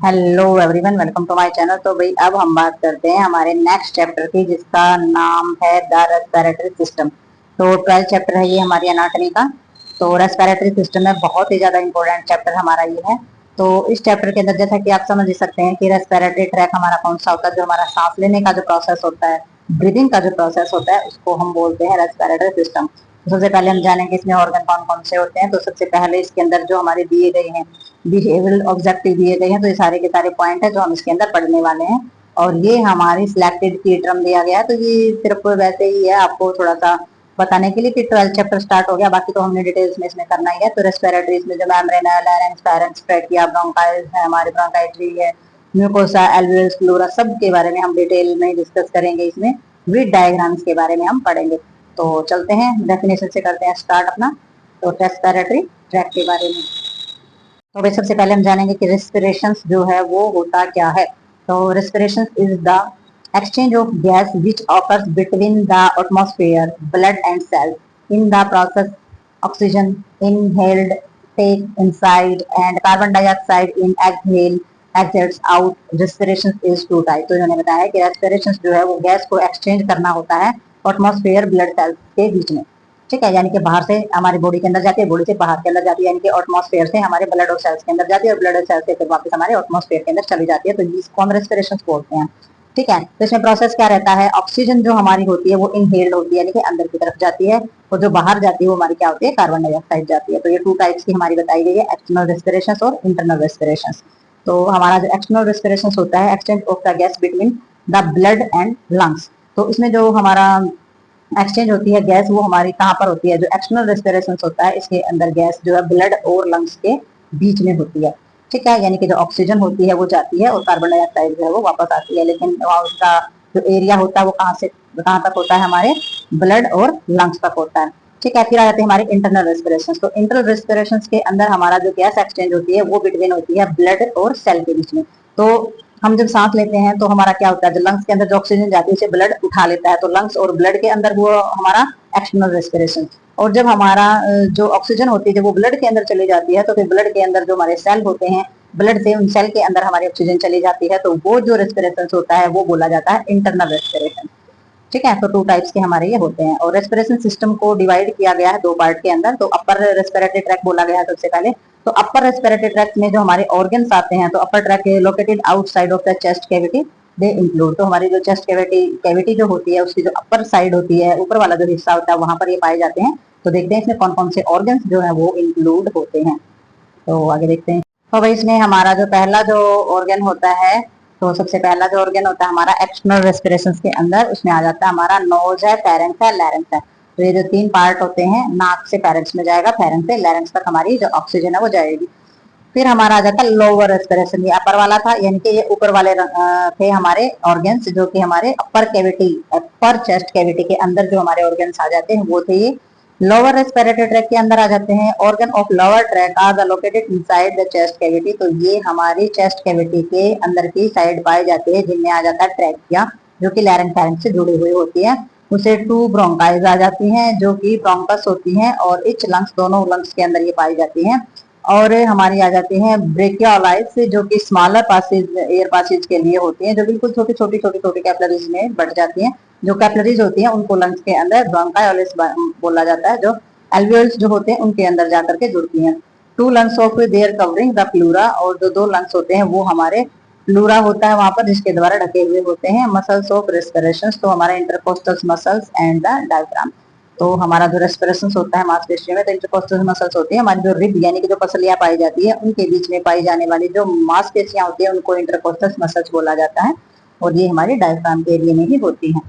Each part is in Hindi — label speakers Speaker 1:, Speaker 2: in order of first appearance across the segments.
Speaker 1: Hello everyone, welcome to my channel. तो भाई अब हम बात करते हैं हमारे नेक्स्ट चैप्टर की, जिसका नाम है द रेस्पिरेटरी सिस्टम। तो 12th चैप्टर है ये हमारी एनाटॉमी का। तो रेस्पिरेटरी सिस्टम में बहुत ही ज्यादा इंपॉर्टेंट चैप्टर हमारा ये है। तो इस चैप्टर के अंदर जैसा कि आप समझ ही सकते हैं कि रेस्पिरेटरी ट्रैक हमारा कौन सा होता है, जो हमारा सांस लेने का जो प्रोसेस होता है, ब्रीदिंग का जो प्रोसेस होता है, उसको हम बोलते हैं रेस्पिरेटरी सिस्टम। तो सबसे पहले हम जानेंगे इसमें ऑर्गन कौन कौन से होते हैं। तो सबसे पहले इसके अंदर जो हमारे दिए गए हैं बिहेवियरल ऑब्जेक्टिव दिए गए हैं, तो ये सारे के सारे पॉइंट है जो हम इसके अंदर पढ़ने वाले हैं। और ये हमारी सिलेक्टेड की टर्म दिया गया है, तो ये सिर्फ वैसे ही है आपको थोड़ा सा बताने के लिए कि 12th चैप्टर स्टार्ट हो गया। बाकी तो हमने डिटेल्स में इसमें करना ही है। तो रेस्पिरेटरी इसमें जो मेम्ब्रेना, लैरिंक्स, फेरेंक्स, ट्रैकिया, ब्रोंकाइल्स है, हमारे ब्रोंकाइट्री है, म्यूकोसा, एल्वियोल्स, प्लूरा, सब के बारे में हम डिटेल में डिस्कस करेंगे। इसमें विद डायग्राम्स के बारे में हम पढ़ेंगे। तो चलते हैं डेफिनेशन से करते हैं स्टार्ट अपना। तो रेस्पिरेटरी ट्रैक के बारे में तो भाई सबसे पहले हम जानेंगे कि रेस्पिरेशन जो है वो होता क्या है। तो respiration is the exchange of gas which occurs between the atmosphere, blood and cells in the process. Oxygen inhaled take inside and carbon dioxide in exhale exits out. Respiration is two type। तो इन्होंने बताया कि रेस्पिरेशन जो है वो गैस को एक्सचेंज करना होता है एटमॉस्फेयर ब्लड सेल्स के बीच में। ठीक है, यानी कि बाहर से हमारी बॉडी के अंदर जाती है, बॉडी से बाहर के अंदर जाती है, यानी कि एटमॉस्फेयर से हमारे ब्लड और सेल्स के अंदर जाती है और ब्लड और सेल्स से फिर वापस हमारे एटमॉस्फेयर के अंदर चली जाती है। तो इसको हम रेस्पिरेशन बोलते हैं। ठीक है, तो इसमें प्रोसेस क्या रहता है, ऑक्सीजन जो हमारी होती है वो इनहेल्ड होती है, यानी कि अंदर की तरफ जाती है, और जो बाहर जाती है वो हमारी क्या होती है, कार्बन डाइऑक्साइड जाती है। तो ये टू टाइप्स की हमारी बताई गई है, एक्सटर्नल रेस्पिरेशन और इंटरनल रेस्पिरेशन। तो हमारा जो एक्सटर्नल रेस्पिरेशन होता है, exchange of the gas between the blood and lungs. तो इसमें जो हमारा एक्सचेंज होती है गैस, वो हमारी कहाँ पर होती है, जो एक्सटर्नल रेस्पिरेशन होता है इसके अंदर गैस जो है ब्लड और लंग्स के बीच में होती है। ठीक है, यानी कि जो ऑक्सीजन होती है वो जाती है और कार्बन डाइऑक्साइड जो है वो वापस आती है, लेकिन उसका जो एरिया होता है वो कहाँ से कहाँ तक होता है, हमारे ब्लड और लंग्स तक होता है। ठीक है, फिर आ जाते हैं हमारे इंटरनल रेस्पिरेशन। तो इंटरनल रेस्पिरेशन के अंदर हमारा जो गैस एक्सचेंज होती है वो बिटवीन होती है ब्लड और सेल के बीच में। तो हम जब सांस लेते हैं तो हमारा क्या होता है, जो लंग्स के अंदर जो ऑक्सीजन जाती है उसे ब्लड उठा लेता है, तो लंग्स और ब्लड के अंदर वो हमारा एक्सटर्नल रेस्पिरेशन। और जब हमारा जो ऑक्सीजन होती है जब वो ब्लड के अंदर चली जाती है, तो फिर ब्लड के अंदर जो हमारे सेल होते हैं, ब्लड से उन सेल के अंदर हमारी ऑक्सीजन चली जाती है, तो वो जो रेस्पिरेशन होता है वो बोला जाता है इंटरनल रेस्पिरेशन। ठीक है, तो टू टाइप्स के हमारे ये होते हैं। और रेस्पिरेशन सिस्टम को डिवाइड किया गया है दो पार्ट के अंदर। तो अपर रेस्पिरेटरी ट्रैक बोला गया है सबसे पहले। तो अपर रेस्पिरेटरी ट्रैक में जो हमारे ऑर्गन्स आते हैं, तो upper tract located outside of the chest cavity they include. तो हमारी जो चेस्ट कैविटी जो होती है उसकी जो अपर साइड होती है, ऊपर वाला जो हिस्सा होता है, वहां पर ये पाए जाते हैं। तो देखते हैं इसमें कौन कौन से ऑर्गन्स जो है वो इंक्लूड होते हैं। तो आगे देखते हैं। तो भाई इसमें हमारा जो पहला जो ऑर्गन होता है, तो सबसे पहला जो ऑर्गन होता है हमारा एक्सटर्नल रेस्पिरेशन के अंदर, उसमें आ जाता है हमारा नोज है, फेरेंक्स है, लैरिंक्स है। तो ये जो तीन पार्ट होते हैं, नाक से फेरेंक्स में जाएगा, फेरेंक्स से लैरिंक्स तक हमारी जो ऑक्सीजन है वो जाएगी। फिर हमारा आ जाता है लोअर रेस्पिरेशन, ये अपर वाला था, यानी कि ये ऊपर वाले थे हमारे ऑर्गन्स, जो कि हमारे अपर कैविटी, अपर चेस्ट कैविटी के अंदर जो हमारे ऑर्गन्स आ जाते हैं वो थे ये। लोअर रेस्पिरेटरी ट्रैक के अंदर आ जाते हैं organ of lower tract are the located inside the chest cavity. तो ये हमारी चेस्ट कैविटी के अंदर की साइड पाए जाते हैं, जिनमें आ जाता है ट्रैकिया, जो कि लैरिंक्स से जुड़ी हुई होती है। उसे टू ब्रोंकाइज आ जाती हैं, जो कि ब्रोंकस होती हैं, और इच लंग्स, दोनों लंग्स के अंदर ये पाई जाती हैं। और हमारी आ जाती हैं ब्रेकियोलाइट्स, जो कि स्मॉलर पासेज, एयर पासेज के लिए होती हैं, जो बिल्कुल छोटी छोटी छोटी छोटी कैपिलरीज में बढ़ जाती हैं। जो कैपिलरीज होती हैं उनको लंग्स के अंदर ब्रोंकायोलिस बोला जाता है, जो एल्वियोल्स जो होते हैं उनके अंदर जाकर के जुड़ती हैं। Two lungs of their covering the pleura, और जो दो लंग्स होते हैं वो हमारे प्लूरा होता है वहां पर, जिसके द्वारा ढके हुए होते हैं। मसल्स ऑफ रेस्पिरेशन, तो हमारे intercostal muscles and the diaphragm. तो हमारा जो रेस्पिरेशन होता है मांसपेशियों में, तो इंटरकोस्टल मसल्स होती है हमारी, जो रिब यानी कि जो पसलियां पाई जाती है उनके बीच में पाई जाने वाली जो मांसपेशियां होती है उनको इंटरकोस्टल मसल्स बोला जाता है, और ये हमारी डायफ्राम के एरिया में ही होती है।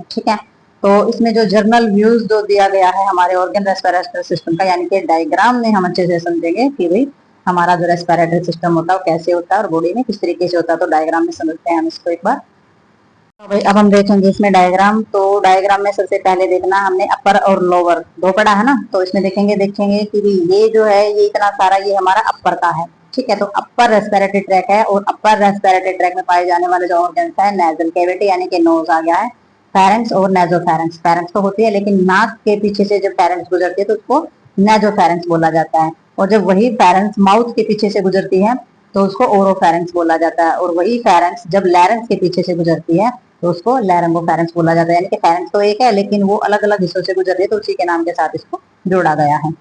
Speaker 1: ठीक है, तो इसमें जो जर्नल व्यूज जो दिया गया है हमारे ऑर्गन रेस्पिरेटरी सिस्टम का, यानी कि डायग्राम में हम अच्छे से समझेंगे कि भाई हमारा जो रेस्पिरेटरी सिस्टम होता है वो कैसे होता है और बॉडी में किस तरीके से होता है। तो डायग्राम में समझते हैं हम इसको एक बार। तो भाई अब हम देखेंगे इसमें डायग्राम। तो डायग्राम में सबसे पहले देखना हमने अपर और लोअर दो पढ़ा है ना, तो इसमें देखेंगे कि ये जो है ये इतना सारा ये हमारा अपर का है। ठीक है, तो अपर रेस्पिरेटरी ट्रैक है, और अपर रेस्पिरेटरी ट्रैक में पाए जाने वाले जो ऑर्गन्स है, नेजल कैविटी यानी कि नोज आ गया है, फेरेंक्स और नेजोफेरेंक्स। फेरेंक्स तो होती है, लेकिन नाक के पीछे से जब फेरेंक्स गुजरती है तो उसको नेजोफेरेंक्स बोला जाता है। और जब वही फेरेंक्स माउथ के पीछे से गुजरती है तो उसको ओरोफेरेंक्स बोला जाता है। और वही फेरेंक्स जब लैरेंक्स के पीछे से गुजरती है तो उसको लैरिंगोफेरेंक्स बोला जाता है। यानी कि फेरेंक्स तो एक है लेकिन वो अलग अलग हिस्सों से गुजर रही है, तो उसी के नाम के साथ इसको जोड़ा गया है।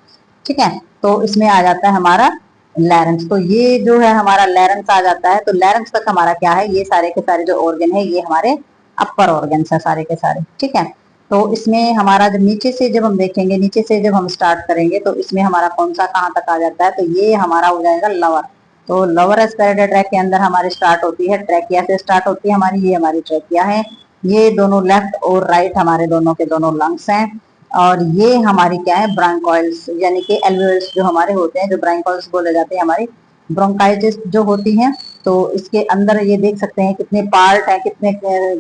Speaker 1: ठीक है, तो इसमें आ जाता है हमारा लैरेंक्स। तो ये जो है हमारा लैरेंक्स आ जाता है। तो लैरेंक्स तक हमारा क्या है, ये सारे के सारे जो ऑर्गन है ये हमारे अपर ऑर्गन है सारे के सारे। ठीक है, तो इसमें हमारा जब नीचे से जब हम देखेंगे, नीचे से जब हम स्टार्ट करेंगे तो इसमें हमारा कौन सा कहाँ तक आ जाता है, तो ये हमारा हो जाएगा लवर। तो लोअर रेस्पिरेटरी ट्रैक के अंदर हमारी स्टार्ट होती है, ट्रैकिया से स्टार्ट होती है हमारी, ये हमारी ट्रैकिया है। ये दोनों लेफ्ट और राइट हमारे दोनों के दोनों लंग्स हैं। और ये हमारी क्या है, ब्रांकोइल्स यानी कि एल्वियोल्स जो हमारे होते हैं, जो ब्रांकोइल्स बोले जाते हैं हमारी ब्रोंकाइटिस जो होती हैं। तो इसके अंदर ये देख सकते हैं कितने पार्ट है, कितने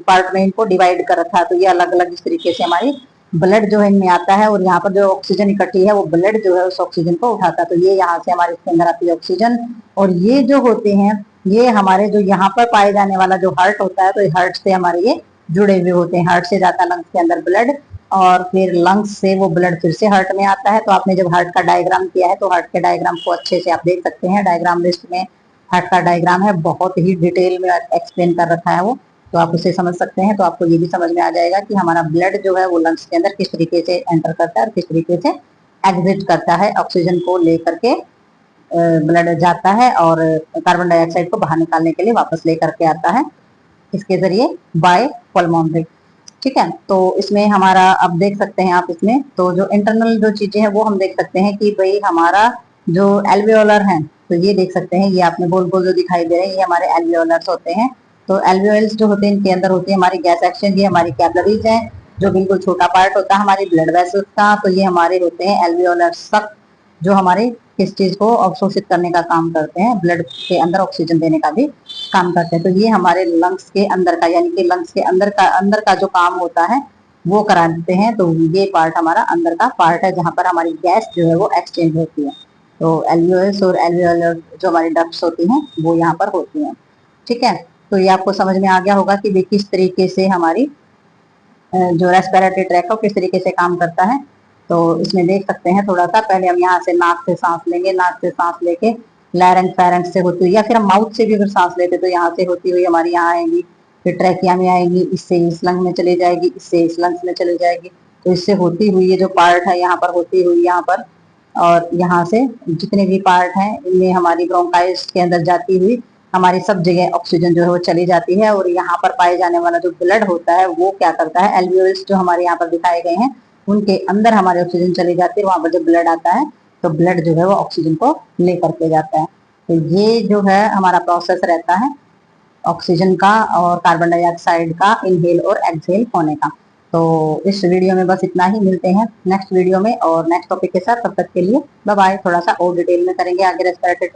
Speaker 1: पार्ट में इनको डिवाइड कर रखा है। तो ये अलग अलग इस तरीके से हमारी ब्लड जो है इनमें आता है, और यहाँ पर जो ऑक्सीजन इकट्ठी है वो ब्लड जो है उस ऑक्सीजन को उठाता है। तो ये यहाँ से हमारे इसके अंदर आती है ऑक्सीजन। और ये जो होते हैं ये हमारे जो यहाँ पर पाए जाने वाला जो हार्ट होता है, तो हार्ट से हमारे ये जुड़े हुए होते हैं। हार्ट से जाता है लंग्स के अंदर ब्लड, और फिर लंग्स से वो ब्लड फिर से हार्ट में आता है। तो आपने जब हार्ट का डायग्राम किया है तो हार्ट के डायग्राम को अच्छे से आप देख सकते हैं, डायग्राम लिस्ट में हार्ट का डायग्राम है, बहुत ही डिटेल में एक्सप्लेन कर रखा है वो, तो आप उसे समझ सकते हैं। तो आपको ये भी समझ में आ जाएगा कि हमारा ब्लड जो है वो लंग्स के अंदर किस तरीके से एंटर करता है और किस तरीके से एग्जिट करता है। ऑक्सीजन को लेकर के ब्लड जाता है और कार्बन डाइऑक्साइड को बाहर निकालने के लिए वापस लेकर के आता है इसके जरिए बाय पल्मोनरी। ठीक है, तो इसमें हमारा अब देख सकते हैं आप इसमें, तो जो इंटरनल जो चीजें हैं वो हम देख सकते हैं कि भाई हमारा जो एल्वियोलर है, तो ये देख सकते हैं, ये आपने गोल गोल जो दिखाई दे रहे हैं ये हमारे एल्वियोलर्स होते हैं। तो एल्वियोल्स जो होते हैं इनके अंदर होती है हमारी गैस एक्सचेंज, ये हमारी कैपिलरीज है, जो बिल्कुल छोटा पार्ट होता है हमारी ब्लड वेसल्स का। तो ये हमारे होते हैं एल्वियोलर सक, जो हमारे किस चीज को अवशोषित करने का काम करते हैं, ब्लड के अंदर ऑक्सीजन देने का भी काम करते हैं। तो ये हमारे लंग्स के अंदर का, यानी कि लंग्स के अंदर का जो काम होता है वो कराते हैं। तो ये पार्ट हमारा अंदर का पार्ट है जहां पर हमारी गैस जो है वो एक्सचेंज होती है। तो एल्वियोल्स और एल्वियोलर जो हमारी डक्ट्स होती हैं वो यहाँ पर होती हैं। ठीक है, तो ये आपको समझ में आ गया होगा कि किस तरीके से हमारी जो रेस्पिरेटरी ट्रैक है किस तरीके से काम करता है। तो इसमें देख सकते हैं थोड़ा सा, पहले हम यहाँ से नाक से सांस लेंगे, नाक से सांस लेके लैरेंक्स फेरेंक्स से होती हुई, या फिर हम माउथ से भी अगर सांस लेते तो यहाँ से होती हुई हमारी यहाँ आएगी, फिर ट्रैकिया में आएगी, इससे इस लंग में चली जाएगी, इससे इस लंग्स में चली जाएगी। तो इससे होती हुई ये जो पार्ट है यहाँ पर होती हुई यहाँ पर, और यहाँ से जितने भी पार्ट हैं इनमें हमारी ब्रोंकाइल्स के अंदर जाती हुई हमारी सब जगह ऑक्सीजन जो है वो चली जाती है। और यहाँ पर पाए जाने वाला जो ब्लड होता है वो क्या करता है, एल्वियोल्स जो हमारे यहाँ पर दिखाए गए हैं उनके अंदर हमारी ऑक्सीजन चली जाती है, वहां पर जब ब्लड आता है तो ब्लड जो है वो ऑक्सीजन को लेकर के जाता है। तो ये जो है हमारा प्रोसेस रहता है ऑक्सीजन का और कार्बन डाइऑक्साइड का इनहेल और एक्सहेल होने का। तो इस वीडियो में बस इतना ही, मिलते हैं नेक्स्ट वीडियो में और नेक्स्ट टॉपिक के साथ। तब तक के लिए बाय बाय। थोड़ा सा और डिटेल में करेंगे आगे रेस्पिरेटरी